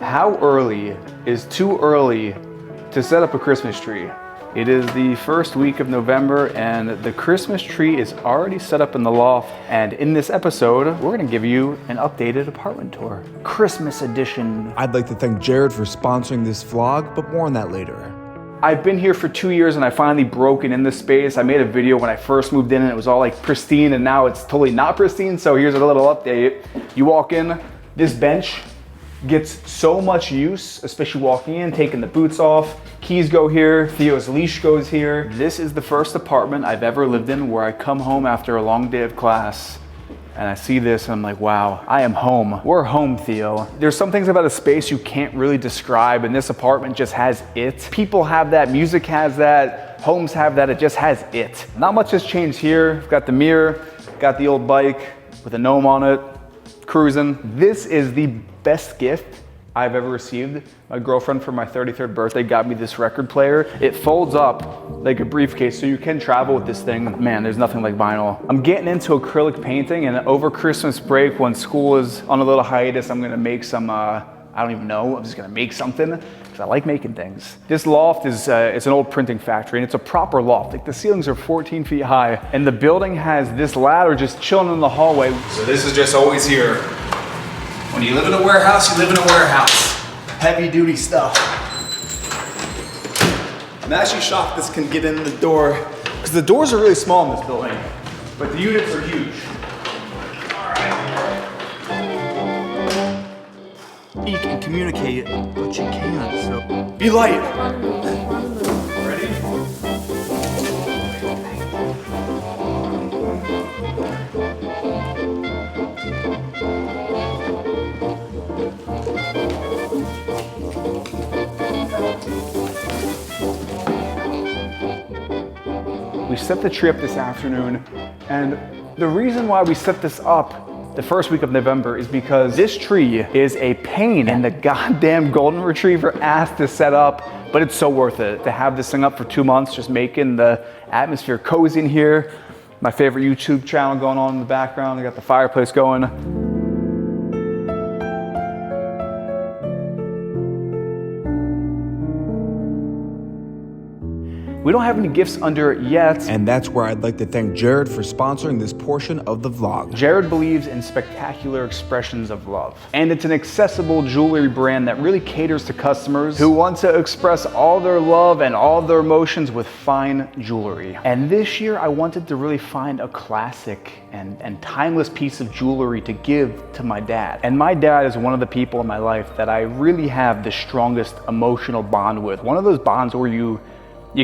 How early is too early to set up a Christmas tree? It is the first week of November and the Christmas tree is already set up in the loft. And in this episode, we're gonna give you an updated apartment tour. Christmas edition. I'd like to thank Jared for sponsoring this vlog, but more on that later. I've been here for 2 years and I finally broke in this space. I made a video when I first moved in and it was all like pristine, and now it's totally not pristine. So here's a little update. You walk in, this bench gets so much use, especially walking in, taking the boots off. Keys go here, Theo's leash goes here. This is the first apartment I've ever lived in where I come home after a long day of class and I see this and I'm like, wow, I am home. We're home, Theo. There's some things about a space you can't really describe, and this apartment just has it. People have that, music has that, homes have that, it just has it. Not much has changed here. We've got the mirror, got the old bike with a gnome on it, cruising. This is the best gift I've ever received. My girlfriend for my 33rd birthday got me this record player. It folds up like a briefcase so you can travel with this thing. Man, there's nothing like vinyl. I'm getting into acrylic painting, and over Christmas break when school is on a little hiatus, I'm gonna make some, I don't even know, I'm just gonna make something because I like making things. This loft is, it's an old printing factory and it's a proper loft. Like the ceilings are 14 feet high and the building has this ladder just chilling in the hallway. So this is just always here. When you live in a warehouse, you live in a warehouse. Heavy duty stuff. I'm actually shocked this can get in the door because the doors are really small in this building, but the units are huge. All right. You can communicate, but you can't, so be light. Ready? We set the tree up this afternoon, and the reason why we set this up the first week of November is because this tree is a pain in the goddamn golden retriever ass to set up, but it's so worth it to have this thing up for 2 months, just making the atmosphere cozy in here. My favorite YouTube channel going on in the background. I got the fireplace going. We don't have any gifts under it yet. And that's where I'd like to thank Jared for sponsoring this portion of the vlog. Jared believes in spectacular expressions of love. And it's an accessible jewelry brand that really caters to customers who want to express all their love and all their emotions with fine jewelry. And this year I wanted to really find a classic and timeless piece of jewelry to give to my dad. And my dad is one of the people in my life that I really have the strongest emotional bond with. One of those bonds where you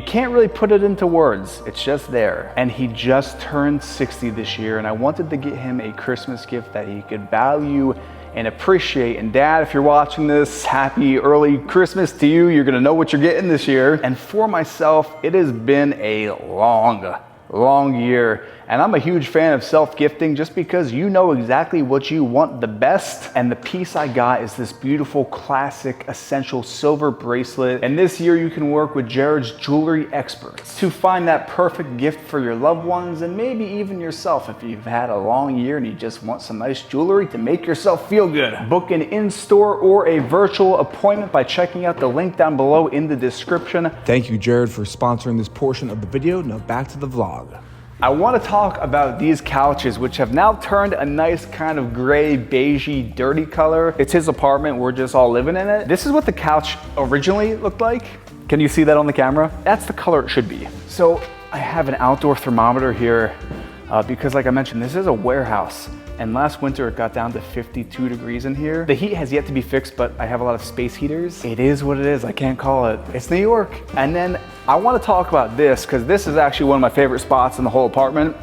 can't really put it into words, it's just there. And he just turned 60 this year, and I wanted to get him a Christmas gift that he could value and appreciate. And Dad, if you're watching this, happy early Christmas to you. You're gonna know what you're getting this year. And for myself, it has been a long year. And I'm a huge fan of self-gifting just because you know exactly what you want the best. And the piece I got is this beautiful classic essential silver bracelet. And this year you can work with Jared's jewelry experts to find that perfect gift for your loved ones and maybe even yourself if you've had a long year and you just want some nice jewelry to make yourself feel good. Book an in-store or a virtual appointment by checking out the link down below in the description. Thank you, Jared, for sponsoring this portion of the video. Now back to the vlog. I want to talk about these couches, which have now turned a nice kind of gray, beigey, dirty color. It's his apartment, we're just all living in it. This is what the couch originally looked like. Can you see that on the camera? That's the color it should be. So I have an outdoor thermometer here because like I mentioned, this is a warehouse. And last winter it got down to 52 degrees in here. The heat has yet to be fixed, but I have a lot of space heaters. It is what it is, I can't call it. It's New York. And then I wanna talk about this because this is actually one of my favorite spots in the whole apartment.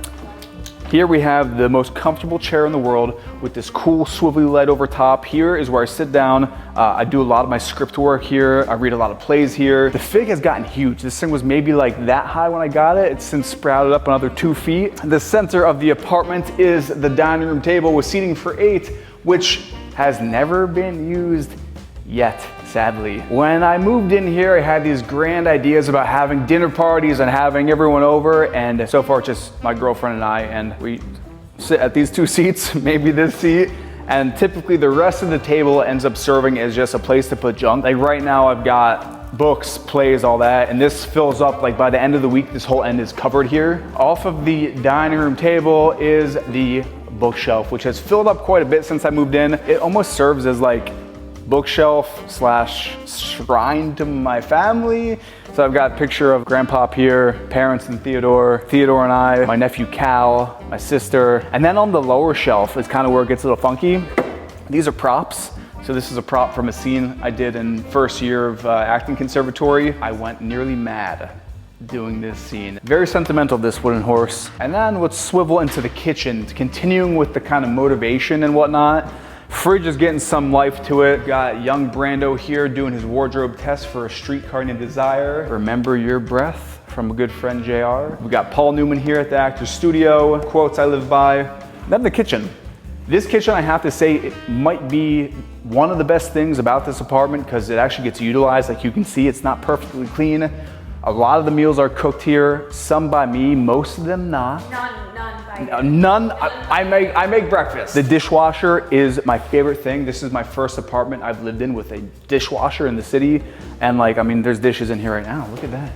Here we have the most comfortable chair in the world with this cool swivelly light over top. Here is where I sit down. I do a lot of my script work here. I read a lot of plays here. The fig has gotten huge. This thing was maybe like that high when I got it. It's since sprouted up another 2 feet. The center of the apartment is the dining room table with seating for 8, which has never been used yet, sadly. When I moved in here, I had these grand ideas about having dinner parties and having everyone over, and so far it's just my girlfriend and I, and we sit at these 2 seats, maybe this seat, And typically the rest of the table ends up serving as just a place to put junk. Like right now I've got books, plays, all that, and this fills up, like by the end of the week, this whole end is covered here. Off of the dining room table is the bookshelf, which has filled up quite a bit since I moved in. It almost serves as like bookshelf slash shrine to my family. So I've got a picture of Grandpa here, parents and Theodore and I, my nephew Cal, my sister. And then on the lower shelf is kind of where it gets a little funky. These are props. So this is a prop from a scene I did in first year of acting conservatory. I went nearly mad doing this scene. Very sentimental, this wooden horse. And then let's swivel into the kitchen, continuing with the kind of motivation and whatnot. Fridge is getting some life to it. Got young Brando here doing his wardrobe test for A Streetcar Named Desire. Remember Your Breath from a good friend, JR. We got Paul Newman here at the Actors Studio. Quotes I live by. Then the kitchen. This kitchen, I have to say, it might be one of the best things about this apartment because it actually gets utilized. Like you can see, it's not perfectly clean. A lot of the meals are cooked here, some by me, most of them not. None. I make breakfast. The dishwasher is my favorite thing. This is my first apartment I've lived in with a dishwasher in the city. And like, I mean, there's dishes in here right now. Look at that.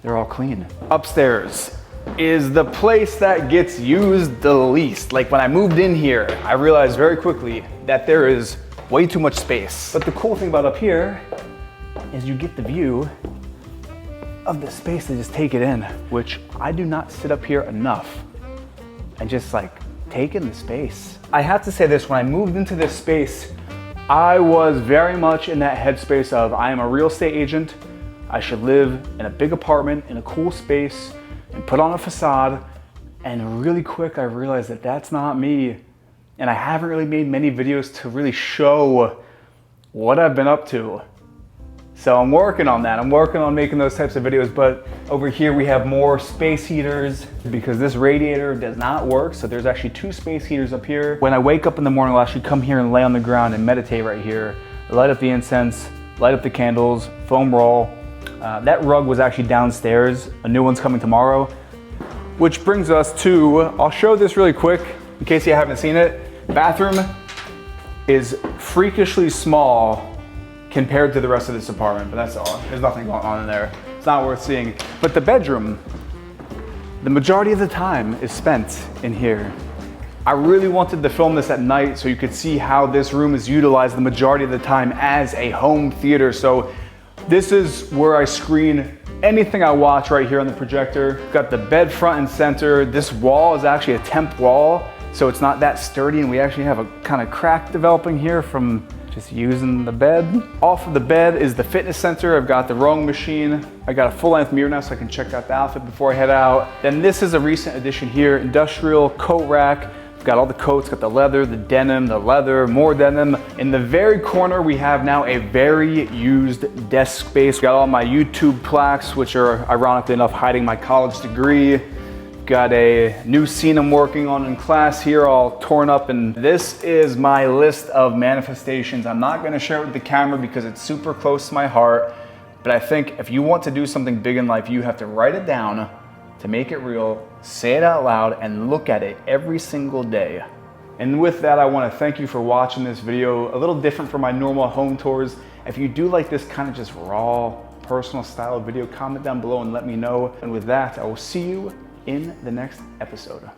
They're all clean. Upstairs is the place that gets used the least. Like when I moved in here, I realized very quickly that there is way too much space. But the cool thing about up here is you get the view of the space to just take it in, which I do not sit up here enough and just like take in the space. I have to say this, when I moved into this space, I was very much in that headspace of I am a real estate agent. I should live in a big apartment in a cool space and put on a facade. And really quick, I realized that that's not me. And I haven't really made many videos to really show what I've been up to. So I'm working on that. I'm working on making those types of videos, but over here we have more space heaters because this radiator does not work. So there's actually 2 space heaters up here. When I wake up in the morning, I'll actually come here and lay on the ground and meditate right here. Light up the incense, light up the candles, foam roll. That rug was actually downstairs. A new one's coming tomorrow. Which brings us to, I'll show this really quick in case you haven't seen it. Bathroom is freakishly small compared to the rest of this apartment, but that's all. There's nothing going on in there. It's not worth seeing. But the bedroom, the majority of the time is spent in here. I really wanted to film this at night so you could see how this room is utilized the majority of the time as a home theater. So this is where I screen anything I watch right here on the projector. Got the bed front and center. This wall is actually a temp wall, so it's not that sturdy, and we actually have a kind of crack developing here from just using the bed. Off of the bed is the fitness center. I've got the rowing machine. I got a full-length mirror now so I can check out the outfit before I head out. Then this is a recent addition here, industrial coat rack. I've got all the coats, got the leather, the denim, the leather, more denim. In the very corner, we have now a very used desk space. Got all my YouTube plaques, which are ironically enough hiding my college degree. Got a new scene I'm working on in class here, all torn up, and this is my list of manifestations. I'm not gonna share it with the camera because it's super close to my heart, but I think if you want to do something big in life, you have to write it down to make it real, say it out loud, and look at it every single day. And with that, I wanna thank you for watching this video, a little different from my normal home tours. If you do like this kind of just raw, personal style video, comment down below and let me know. And with that, I will see you in the next episode.